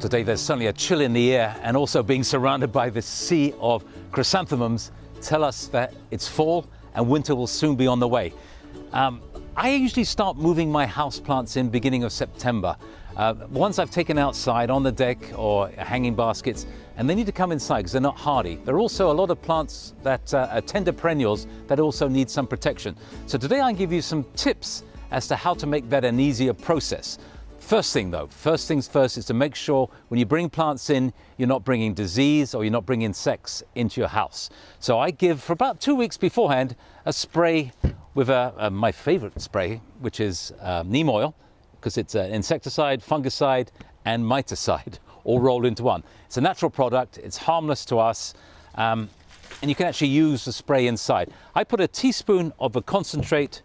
Today there's certainly a chill in the air, and also being surrounded by this sea of chrysanthemums tell us that it's fall and winter will soon be on the way. I usually start moving my houseplants in beginning of September. Ones I've taken outside on the deck or hanging baskets, and they need to come inside because they're not hardy. There are also a lot of plants that are tender perennials that also need some protection. So today I'll give you some tips as to how to make that an easier process. First things first is to make sure when you bring plants in, you're not bringing disease or you're not bringing insects into your house. So I give, for about 2 weeks beforehand, a spray with my favorite spray, which is neem oil, because it's an insecticide, fungicide, and miticide, all rolled into one. It's a natural product, it's harmless to us, and you can actually use the spray inside. I put a teaspoon of the concentrate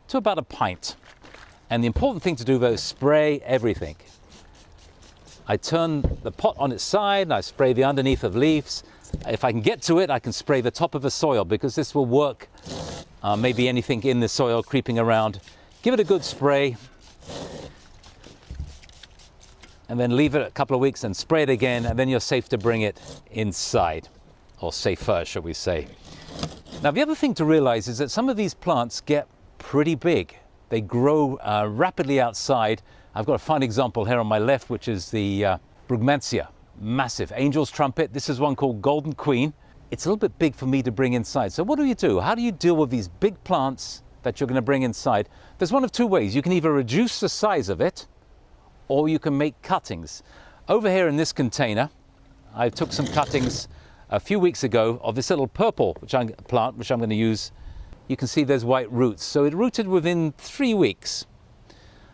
to about a pint. And the important thing to do though is spray everything. I turn the pot on its side and I spray the underneath of leaves. If I can get to it, I can spray the top of the soil because this will work. Maybe anything in the soil creeping around. Give it a good spray. And then leave it a couple of weeks and spray it again, and then you're safe to bring it inside. Or safer, shall we say. Now the other thing to realize is that some of these plants get pretty big. They grow rapidly outside. I've got a fine example here on my left, which is the Brugmansia, massive. Angel's Trumpet. This is one called Golden Queen. It's a little bit big for me to bring inside. So what do? How do you deal with these big plants that you're going to bring inside? There's one of two ways. You can either reduce the size of it, or you can make cuttings. Over here in this container, I took some cuttings a few weeks ago of this little purple plant, which I'm going to use. You can see there's white roots. So it rooted within 3 weeks.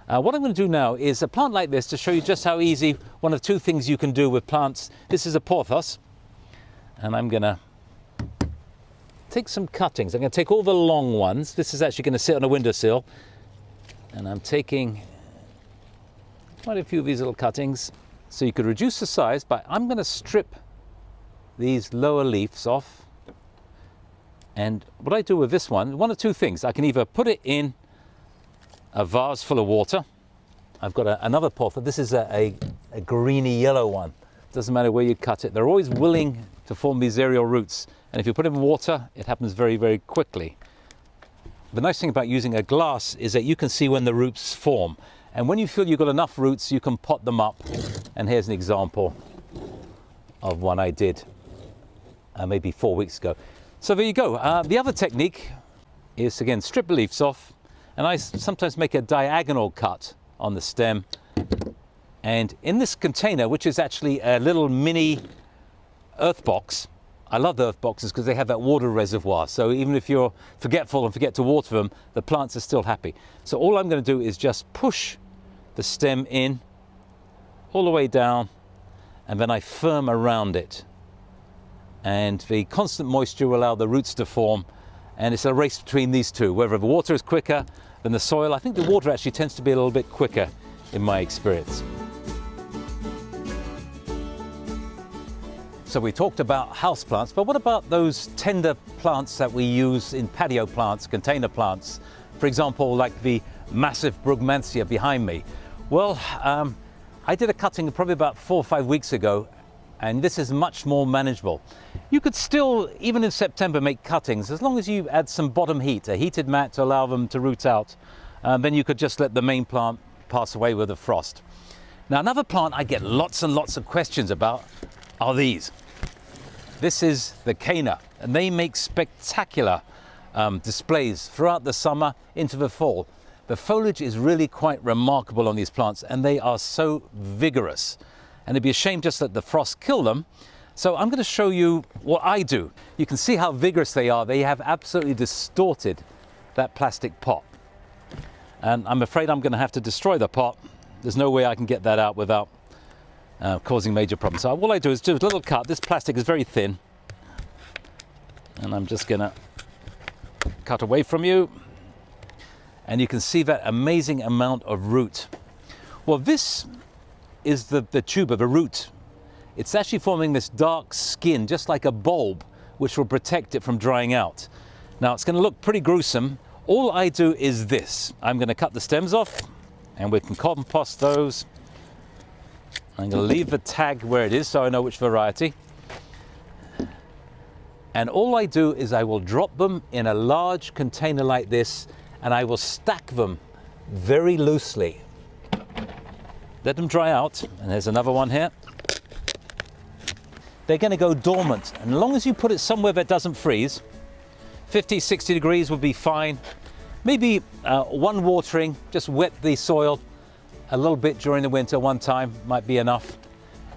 What I'm going to do now is a plant like this to show you just how easy, one of two things you can do with plants. This is a Porthos, and I'm going to take some cuttings. I'm going to take all the long ones. This is actually going to sit on a windowsill. And I'm taking quite a few of these little cuttings. So you could reduce the size, but I'm going to strip these lower leaves off. And what I do with this one of two things. I can either put it in a vase full of water. I've got another Porthos. This is a greeny yellow one. Doesn't matter where you cut it. They're always willing to form these aerial roots. And if you put it in water, it happens very, very quickly. The nice thing about using a glass is that you can see when the roots form. And when you feel you've got enough roots, you can pot them up. And here's an example of one I did maybe 4 weeks ago. So there you go. The other technique is, again, strip the leaves off, and I sometimes make a diagonal cut on the stem. And in this container, which is actually a little mini earth box, I love the earth boxes because they have that water reservoir. So even if you're forgetful and forget to water them, the plants are still happy. So all I'm going to do is just push the stem in all the way down, and then I firm around it. And the constant moisture will allow the roots to form, and it's a race between these two. Whether the water is quicker than the soil, I think the water actually tends to be a little bit quicker in my experience. So we talked about houseplants, but what about those tender plants that we use in patio plants, container plants? For example, like the massive Brugmansia behind me. Well, I did a cutting probably about 4 or 5 weeks ago, and this is much more manageable. You could still, even in September, make cuttings as long as you add some bottom heat, a heated mat to allow them to root out. Then you could just let the main plant pass away with the frost. Now, another plant I get lots and lots of questions about are these. This is the Cana, and they make spectacular displays throughout the summer into the fall. The foliage is really quite remarkable on these plants, and they are so vigorous. And it'd be a shame just that the frost kill them. So I'm going to show you what I do. You can see how vigorous they are. They have absolutely distorted that plastic pot. And I'm afraid I'm going to have to destroy the pot. There's no way I can get that out without causing major problems. So all I do is do a little cut. This plastic is very thin. And I'm just going to cut away from you. And you can see that amazing amount of root. Well, this is the tuber, the root. It's actually forming this dark skin, just like a bulb, which will protect it from drying out. Now, it's going to look pretty gruesome. All I do is this. I'm going to cut the stems off, and we can compost those. I'm going to leave the tag where it is so I know which variety. And all I do is I will drop them in a large container like this, and I will stack them very loosely. Let them dry out, and there's another one here. They're going to go dormant, and as long as you put it somewhere that doesn't freeze, 50, 60 degrees would be fine. Maybe one watering, just wet the soil a little bit during the winter one time might be enough.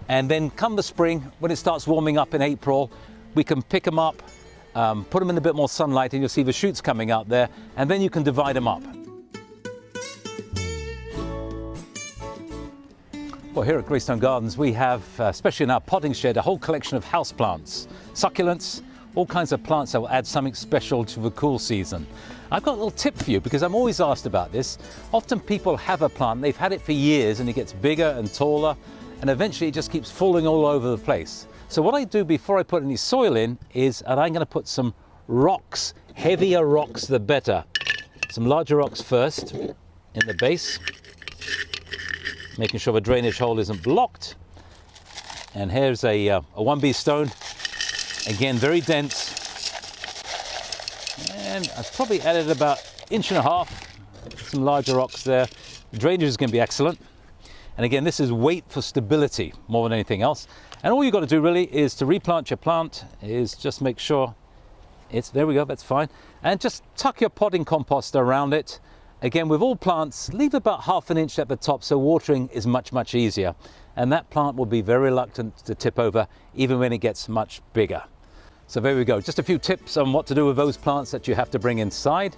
And then come the spring, when it starts warming up in April, we can pick them up, put them in a bit more sunlight, and you'll see the shoots coming out there, and then you can divide them up. Well, here at Greystone Gardens, we have, especially in our potting shed, a whole collection of houseplants, succulents, all kinds of plants that will add something special to the cool season. I've got a little tip for you because I'm always asked about this. Often people have a plant, they've had it for years, and it gets bigger and taller, and eventually it just keeps falling all over the place. So what I do before I put any soil in is, and I'm going to put some rocks, heavier rocks the better. Some larger rocks first in the base, making sure the drainage hole isn't blocked. And here's a 1B stone, again very dense. And I've probably added about 1.5 inches, some larger rocks there. The drainage is going to be excellent. And again, this is weight for stability more than anything else. And all you've got to do really is to replant your plant, is just make sure it's, there we go, that's fine. And just tuck your potting compost around it. Again, with all plants, leave about 1/2 inch at the top so watering is much, much easier. And that plant will be very reluctant to tip over even when it gets much bigger. So there we go, just a few tips on what to do with those plants that you have to bring inside.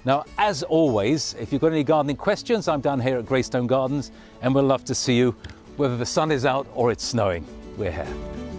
Now, as always, if you've got any gardening questions, I'm down here at Greystone Gardens, and we'd love to see you, whether the sun is out or it's snowing. We're here.